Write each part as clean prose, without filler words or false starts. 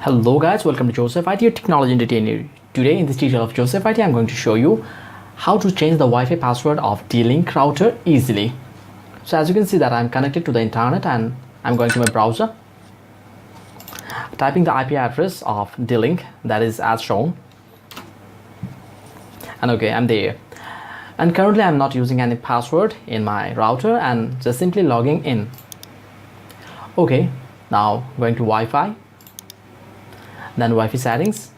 Hello guys, welcome to Joseph IT, your technology entertainer. Today in this tutorial of Joseph IT, I'm going to show you how to change the Wi-Fi password of Dlink router easily. So as you can see that I'm connected to the internet and I'm going to my browser, typing the IP address of Dlink, that is as shown, and okay, I'm there. And currently I'm not using any password in my router and just simply logging in. Okay, now going to Wi-Fi, then Wi-Fi settings,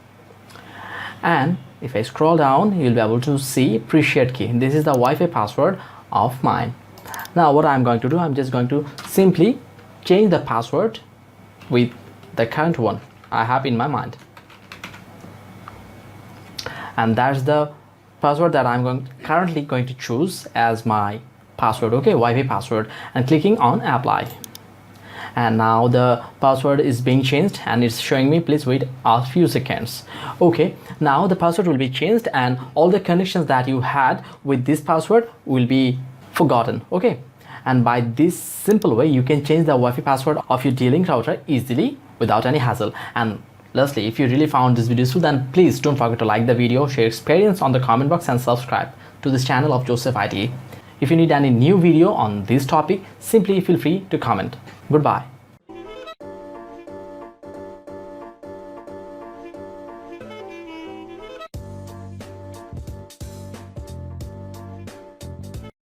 and if I scroll down you'll be able to see preset key. This is the Wi-Fi password of mine. Now what I'm going to do, I'm just going to simply change the password with the current one I have in my mind, and that's the password that I'm currently going to choose as my password. Okay, Wi-Fi password, and clicking on apply. And now the password is being changed and it's showing me please wait a few seconds. Okay, now the password will be changed and all the connections that you had with this password will be forgotten. Okay, and by this simple way you can change the Wi-Fi password of your Dlink router easily without any hassle. And lastly, if you really found this video useful, then please don't forget to like the video, share experience on the comment box, and subscribe to this channel of Joseph IT. If you need any new video on this topic, simply feel free to comment. Goodbye.